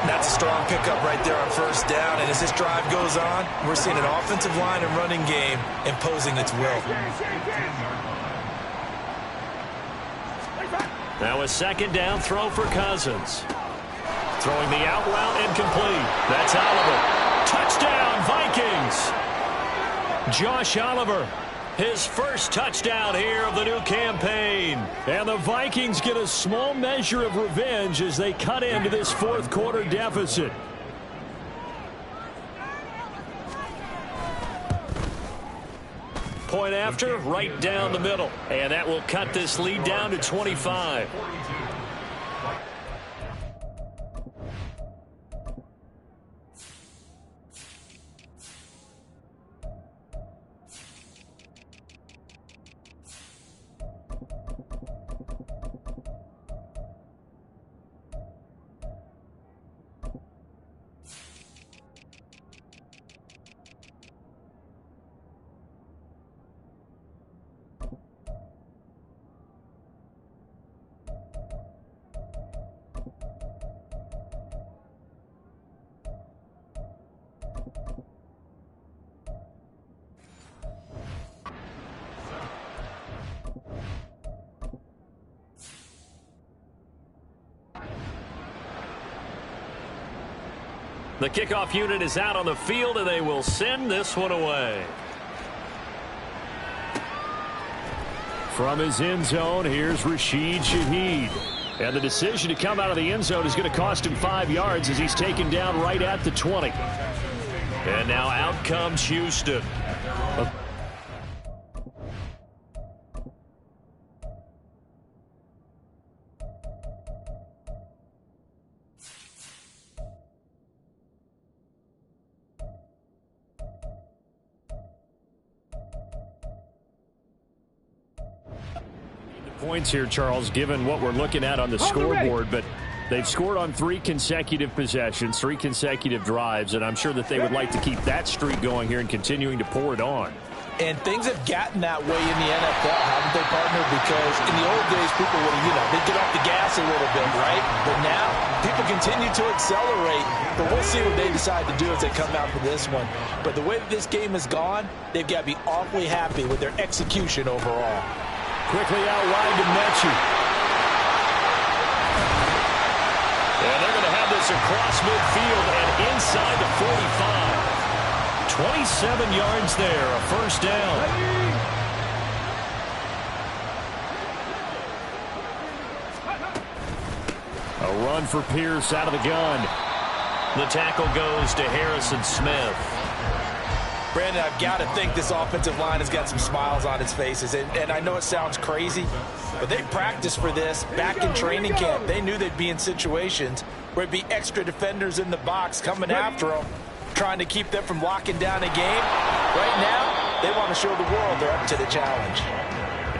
That's a strong pickup right there on 1st down. And as this drive goes on, we're seeing an offensive line and running game imposing its will. Now a 2nd down throw for Cousins. Throwing the out route incomplete. That's Oliver. Touchdown, Vikings. Josh Oliver. His 1st touchdown here of the new campaign. And the Vikings get a small measure of revenge as they cut into this 4th quarter deficit. Point after, right down the middle. And that will cut this lead down to 25. The kickoff unit is out on the field, and they will send this one away. From his end zone, here's Rashid Shaheed. And the decision to come out of the end zone is going to cost him 5 yards as he's taken down right at the 20. And now out comes Houston. Points here, Charles, given what we're looking at on the scoreboard, but they've scored on 3 consecutive possessions, 3 consecutive drives, and I'm sure that they would like to keep that streak going here and continuing to pour it on. And things have gotten that way in the NFL, haven't they, partner? Because in the old days, people would, they'd get off the gas a little bit, right? But now, people continue to accelerate. But we'll see what they decide to do as they come out for this one. But the way that this game has gone, they've got to be awfully happy with their execution overall. Quickly out wide to Mechie. And they're going to have this across midfield and inside the 45. 27 yards there, a 1st down. A run for Pierce out of the gun. The tackle goes to Harrison Smith. Brandon, I've got to think this offensive line has got some smiles on its faces. And I know it sounds crazy, but they practiced for this back in training camp. They knew they'd be in situations where it'd be extra defenders in the box coming after them, trying to keep them from locking down a game. Right now, they want to show the world they're up to the challenge.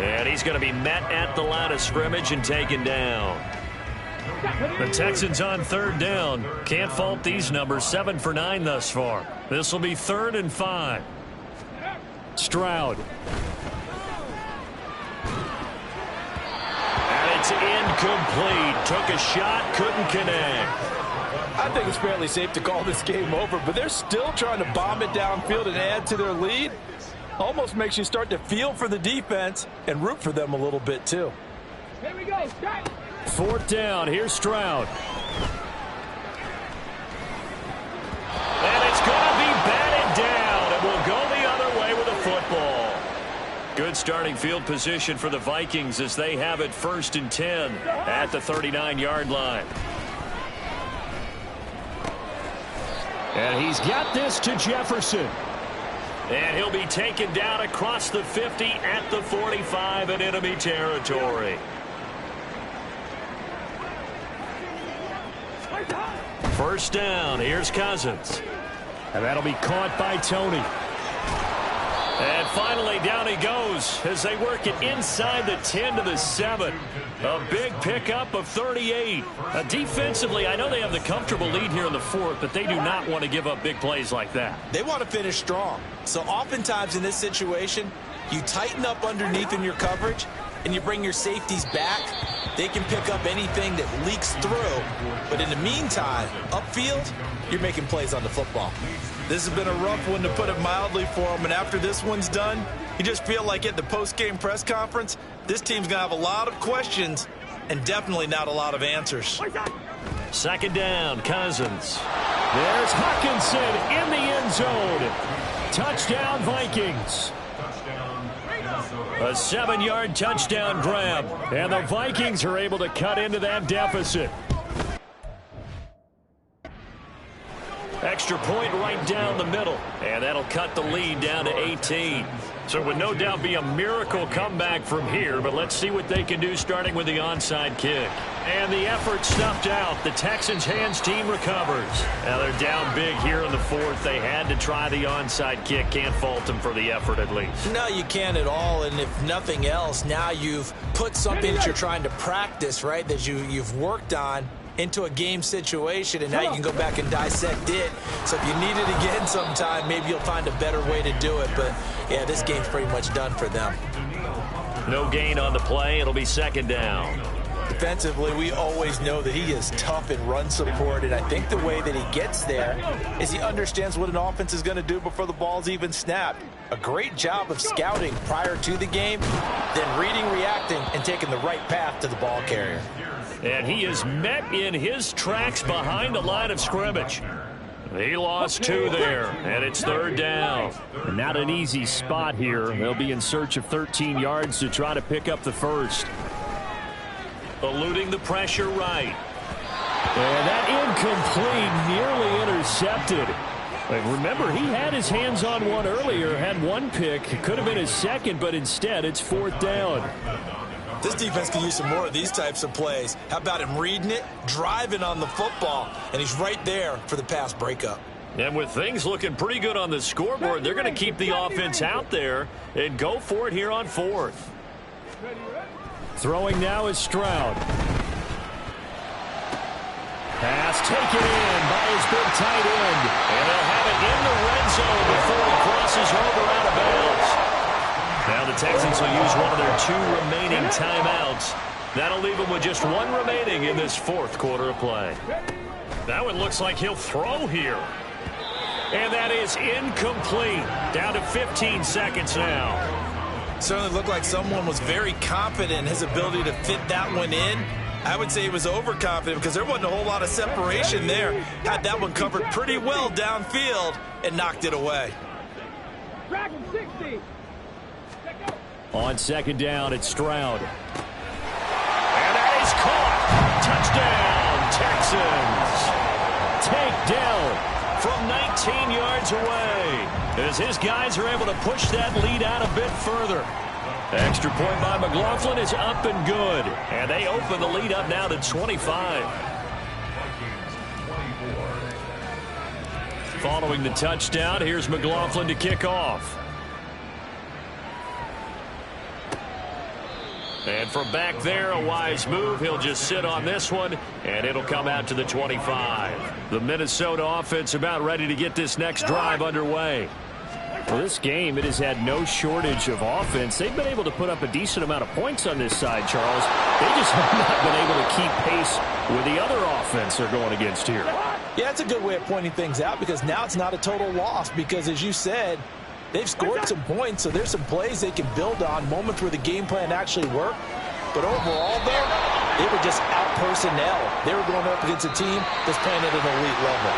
And he's going to be met at the line of scrimmage and taken down. The Texans on 3rd down. Can't fault these numbers. 7 for 9 thus far. This will be 3rd and 5. Stroud. And it's incomplete. Took a shot, couldn't connect. I think it's fairly safe to call this game over, but they're still trying to bomb it downfield and add to their lead. Almost makes you start to feel for the defense and root for them a little bit, too. Here we go. Start. 4th down. Here's Stroud. And it's going to be batted down. It will go the other way with a football. Good starting field position for the Vikings as they have it 1st and 10 at the 39-yard line. And he's got this to Jefferson. And he'll be taken down across the 50 at the 45 in enemy territory. First down, here's Cousins. And that'll be caught by Tony. And finally, down he goes as they work it inside the 10 to the 7. A big pickup of 38. Defensively, I know they have the comfortable lead here in the fourth, but they do not want to give up big plays like that. They want to finish strong. So oftentimes in this situation, you tighten up underneath in your coverage, and you bring your safeties back. They can pick up anything that leaks through. But in the meantime, upfield, you're making plays on the football. This has been a rough one, to put it mildly, for him. And after this one's done, you just feel like at the post-game press conference, this team's going to have a lot of questions and definitely not a lot of answers. Second down, Cousins. There's Hawkinson in the end zone. Touchdown, Vikings. A 7-yard touchdown grab. And the Vikings are able to cut into that deficit. Extra point right down the middle. And that'll cut the lead down to 18. So it would no doubt be a miracle comeback from here, but let's see what they can do starting with the onside kick. And the effort snuffed out. The Texans' hands team recovers. Now they're down big here in the fourth. They had to try the onside kick. Can't fault them for the effort at least. No, you can't at all. And if nothing else, now you've put something that you're trying to practice, right, that you've worked on into a game situation, and now you can go back and dissect it. So if you need it again sometime, maybe you'll find a better way to do it. But, yeah, this game's pretty much done for them. No gain on the play. It'll be second down. Defensively, we always know that he is tough in run support, and I think the way that he gets there is he understands what an offense is going to do before the ball's even snapped. A great job of scouting prior to the game, then reading, reacting, and taking the right path to the ball carrier. And he is met in his tracks behind the line of scrimmage. He lost 2 there, and it's third down. Not an easy spot here. They'll be in search of 13 yards to try to pick up the first. Eluding the pressure right. And that incomplete, nearly intercepted. Remember, he had his hands on one earlier, had one pick. It could have been his second, but instead it's fourth down. This defense can use some more of these types of plays. How about him reading it, driving on the football, and he's right there for the pass breakup. And with things looking pretty good on the scoreboard, they're going to keep the offense out there and go for it here on fourth. Throwing now is Stroud. Pass taken in by his big tight end. And they'll have it in the red zone before he crosses over out of bounds. Now the Texans will use one of their 2 remaining timeouts. That'll leave them with just 1 remaining in this fourth quarter of play. That one looks like he'll throw here. And that is incomplete. Down to 15 seconds now. Certainly looked like someone was very confident in his ability to fit that one in. I would say he was overconfident because there wasn't a whole lot of separation there. Had that one covered pretty well downfield and knocked it away. Dragon 60. On second down, it's Stroud. And that is caught. Touchdown, Texans. Takedown from 19 yards away as his guys are able to push that lead out a bit further. Extra point by McLaughlin is up and good. And they open the lead up now to 25. Following the touchdown, here's McLaughlin to kick off. And from back there, a wise move. He'll just sit on this one, and it'll come out to the 25. The Minnesota offense about ready to get this next drive underway. Well, this game, it has had no shortage of offense. They've been able to put up a decent amount of points on this side, Charles. They just have not been able to keep pace with the other offense they're going against here. Yeah, that's a good way of pointing things out because now it's not a total loss because, as you said, they've scored some points, so there's some plays they can build on, moments where the game plan actually worked. But overall, though, they were just out personnel. They were going up against a team that's playing at an elite level.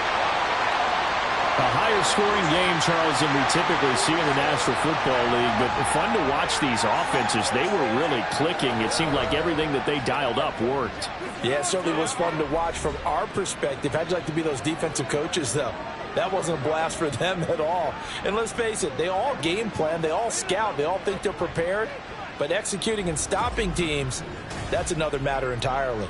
A higher scoring game, Charles, than we typically see in the National Football League, but fun to watch these offenses. They were really clicking. It seemed like everything that they dialed up worked. Yeah, it certainly was fun to watch from our perspective. How'd you like to be those defensive coaches, though? That wasn't a blast for them at all. And let's face it, they all game plan, they all scout, they all think they're prepared, but executing and stopping teams, that's another matter entirely.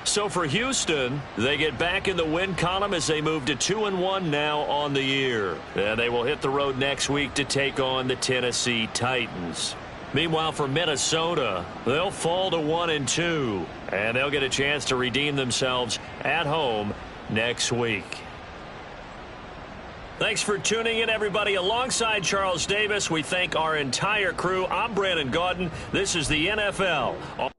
So for Houston, they get back in the win column as they move to 2-1 now on the year. And they will hit the road next week to take on the Tennessee Titans. Meanwhile, for Minnesota, they'll fall to 1-2, and they'll get a chance to redeem themselves at home next week. Thanks for tuning in, everybody. Alongside Charles Davis, we thank our entire crew. I'm Brandon Gaudin. This is the NFL.